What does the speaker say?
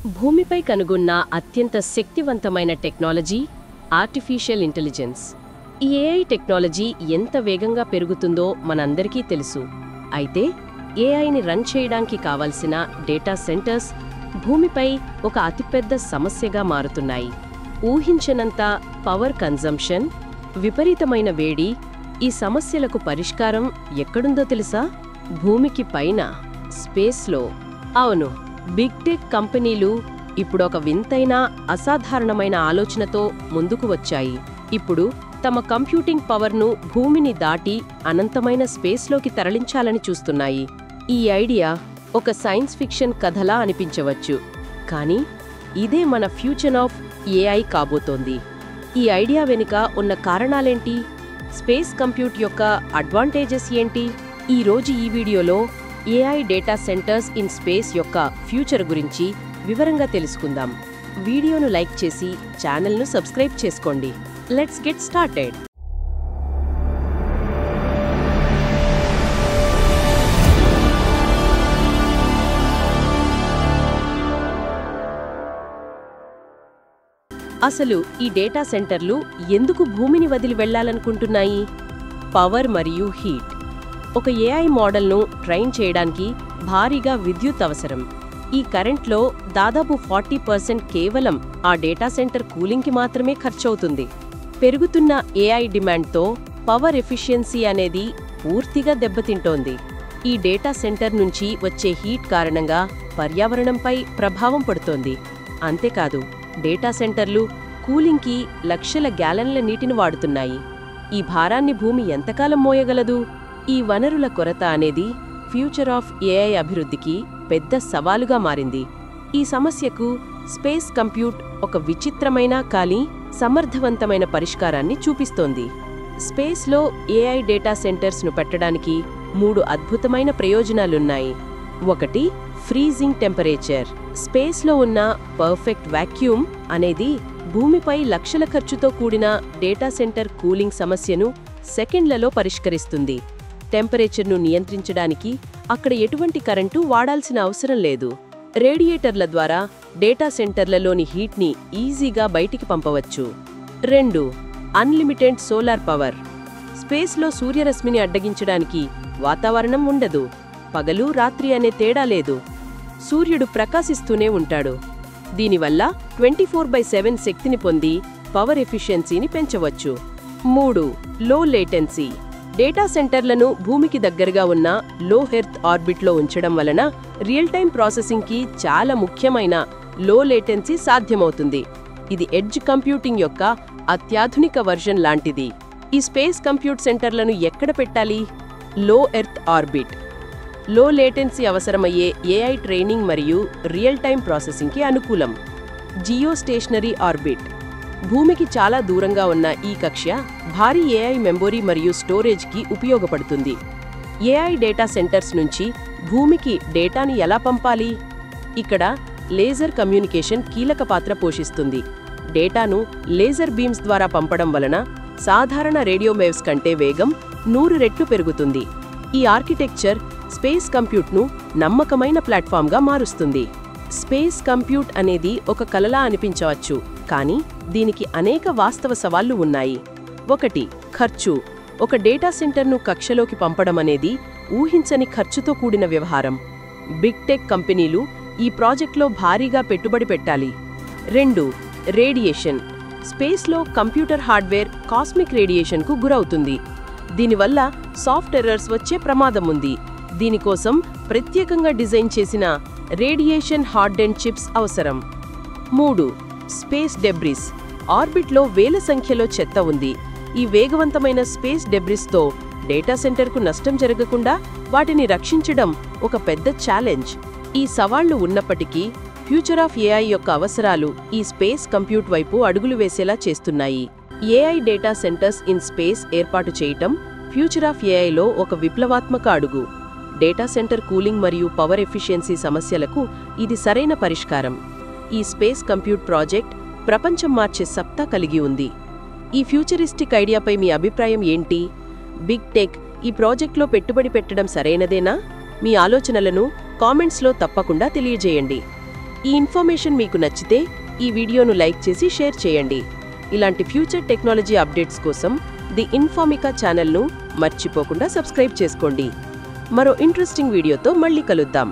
భూమిపై కనుగొన్న అత్యంత శక్తివంతమైన టెక్నాలజీ ఆర్టిఫిషియల్ ఇంటెలిజెన్స్. ఈ ఏఐ టెక్నాలజీ ఎంత వేగంగా పెరుగుతుందో మనందరికీ తెలుసు. అయితే ఏఐని రన్ చేయడానికి కావలసిన డేటా సెంటర్స్ భూమిపై ఒక అతిపెద్ద సమస్యగా మారుతున్నాయి. ఊహించనంత పవర్ కన్జంప్షన్, విపరీతమైన వేడి. ఈ సమస్యలకు పరిష్కారం ఎక్కడుందో తెలుసా? భూమికి పైన, స్పేస్లో. అవును, బిగ్ టెక్ కంపెనీలు ఇప్పుడు ఒక వింతైన అసాధారణమైన ఆలోచనతో ముందుకు వచ్చాయి. ఇప్పుడు తమ కంప్యూటింగ్ పవర్ను భూమిని దాటి అనంతమైన స్పేస్లోకి తరలించాలని చూస్తున్నాయి. ఈ ఐడియా ఒక సైన్స్ ఫిక్షన్ కథలా అనిపించవచ్చు, కానీ ఇదే మన ఫ్యూచర్ ఆఫ్ ఏఐ కాబోతోంది. ఈ ఐడియా వెనుక ఉన్న కారణాలేంటి? స్పేస్ కంప్యూట్ యొక్క అడ్వాంటేజెస్ ఏంటి? ఈరోజు ఈ వీడియోలో AI data centres in space యొక్క ఫ్యూచర్ గురించి వివరంగా తెలుసుకుందాం. వీడియోను లైక్ చేసి ఛానల్ను సబ్స్క్రైబ్ చేసుకోండి. Let's get started. అసలు ఈ డేటా సెంటర్లు ఎందుకు భూమిని వదిలి వెళ్లాలనుకుంటున్నాయి? పవర్ మరియు హీట్. ఒక ఏఐ మోడల్ను ట్రైన్ చేయడానికి భారీగా విద్యుత్ అవసరం. ఈ కరెంట్లో దాదాపు 40% కేవలం ఆ డేటా సెంటర్ కూలింగ్కి మాత్రమే ఖర్చవుతుంది. పెరుగుతున్న ఏఐ డిమాండ్తో పవర్ ఎఫిషియన్సీ అనేది పూర్తిగా దెబ్బతింటోంది. ఈ డేటా సెంటర్ నుంచి వచ్చే హీట్ కారణంగా పర్యావరణంపై ప్రభావం పడుతోంది. అంతేకాదు, డేటా సెంటర్లు కూలింగ్కి లక్షల గ్యాలన్ల నీటిని వాడుతున్నాయి. ఈ భారాన్ని భూమి ఎంతకాలం మోయగలదు? ఈ వనరుల కొరత అనేది ఫ్యూచర్ ఆఫ్ ఏఐ అభివృద్ధికి పెద్ద సవాలుగా మారింది. ఈ సమస్యకు స్పేస్ కంప్యూట్ ఒక విచిత్రమైన కానీ సమర్థవంతమైన పరిష్కారాన్ని చూపిస్తోంది. స్పేస్లో ఏఐ డేటా సెంటర్స్ను పెట్టడానికి 3 అద్భుతమైన ప్రయోజనాలున్నాయి. 1. Freezing temperature. స్పేస్లో ఉన్న పర్ఫెక్ట్ వాక్యూమ్ అనేది భూమిపై లక్షల ఖర్చుతో కూడిన డేటా సెంటర్ కూలింగ్ సమస్యను సెకండ్లలో పరిష్కరిస్తుంది. టెంపరేచర్ను నియంత్రించడానికి అక్కడ ఎటువంటి కరెంటు వాడాల్సిన అవసరం లేదు. రేడియేటర్ల ద్వారా డేటా సెంటర్లలోని హీట్ని ఈజీగా బయటికి పంపవచ్చు. 2. Unlimited solar power. స్పేస్లో సూర్యరశ్మిని అడ్డగించడానికి వాతావరణం ఉండదు. పగలు రాత్రి అనే తేడా లేదు. సూర్యుడు ప్రకాశిస్తూనే ఉంటాడు. దీనివల్ల 24/7 శక్తిని పొంది పవర్ ఎఫిషియన్సీని పెంచవచ్చు. 3. లో లేటెన్సీ. డేటా సెంటర్లను భూమికి దగ్గరగా ఉన్న లో ఎర్త్ ఆర్బిట్లో ఉంచడం వలన రియల్ టైం ప్రాసెసింగ్కి చాలా ముఖ్యమైన లో లేటెన్సీ సాధ్యమవుతుంది. ఇది ఎడ్జ్ కంప్యూటింగ్ యొక్క అత్యాధునిక వర్జన్ లాంటిది. ఈ స్పేస్ కంప్యూట్ సెంటర్లను ఎక్కడ పెట్టాలి? Low earth orbit. Low latency అవసరమయ్యే ఏఐ ట్రైనింగ్ మరియు రియల్ టైం ప్రాసెసింగ్కి అనుకూలం. Geostationary orbit. భూమికి చాలా దూరంగా ఉన్న ఈ కక్ష భారీ ఏఐ మెమొరీ మరియు స్టోరేజ్కి ఉపయోగపడుతుంది. ఏఐ డేటా సెంటర్స్ నుంచి భూమికి డేటాని ఎలా పంపాలి? ఇక్కడ లేజర్ కమ్యూనికేషన్ కీలక పాత్ర పోషిస్తుంది. డేటాను లేజర్ బీమ్స్ ద్వారా పంపడం వలన సాధారణ రేడియో వేవ్స్ కంటే వేగం 100 రెట్లు పెరుగుతుంది. ఈ ఆర్కిటెక్చర్ స్పేస్ కంప్యూట్ను నమ్మకమైన ప్లాట్ఫామ్గా మారుస్తుంది. స్పేస్ కంప్యూట్ అనేది ఒక కలలా అనిపించవచ్చు, కానీ దీనికి అనేక వాస్తవ సవాళ్లు ఉన్నాయి. 1. ఖర్చు. ఒక డేటా సెంటర్ను కక్షలోకి పంపడం అనేది ఊహించని ఖర్చుతో కూడిన వ్యవహారం. బిగ్ టెక్ కంపెనీలు ఈ ప్రాజెక్ట్లో భారీగా పెట్టుబడి పెట్టాలి. 2. రేడియేషన్. స్పేస్లో కంప్యూటర్ హార్డ్వేర్ కాస్మిక్ రేడియేషన్కు గురవుతుంది. దీనివల్ల సాఫ్ట్ ఎర్రర్స్ వచ్చే ప్రమాదం ఉంది. దీనికోసం ప్రత్యేకంగా డిజైన్ చేసిన రేడియేషన్ హార్డెండ్ చిప్స్ అవసరం. 3. Space debris. ఆర్బిట్లో వేల సంఖ్యలో చెత్త ఉంది. ఈ వేగవంతమైన స్పేస్ డెబ్రిస్తో డేటా సెంటర్కు నష్టం జరగకుండా వాటిని రక్షించడం ఒక పెద్ద ఛాలెంజ్. ఈ సవాళ్లు ఉన్నప్పటికీ ఫ్యూచర్ ఆఫ్ ఏఐ యొక్క అవసరాలు ఈ స్పేస్ కంప్యూట్ వైపు అడుగులు వేసేలా చేస్తున్నాయి. AI data centres in space ఏర్పాటు చేయటం ఫ్యూచర్ ఆఫ్ ఏఐలో ఒక విప్లవాత్మక అడుగు. డేటా సెంటర్ కూలింగ్ మరియు పవర్ ఎఫిషియన్సీ సమస్యలకు ఇది సరైన పరిష్కారం. ఈ స్పేస్ కంప్యూట్ ప్రాజెక్ట్ ప్రపంచం మార్చే సత్తా కలిగి ఉంది. ఈ ఫ్యూచరిస్టిక్ ఐడియాపై మీ అభిప్రాయం ఏంటి? బిగ్ టెక్ ఈ ప్రాజెక్ట్లో పెట్టుబడి పెట్టడం సరైనదేనా? మీ ఆలోచనలను కామెంట్స్లో తప్పకుండా తెలియజేయండి. ఈ ఇన్ఫర్మేషన్ మీకు నచ్చితే ఈ వీడియోను లైక్ చేసి షేర్ చేయండి. ఇలాంటి ఫ్యూచర్ టెక్నాలజీ అప్డేట్స్ కోసం ది ఇన్ఫార్మికా ఛానల్ను మర్చిపోకుండా సబ్స్క్రైబ్ చేసుకోండి. మరో ఇంట్రెస్టింగ్ వీడియోతో మళ్ళీ కలుద్దాం.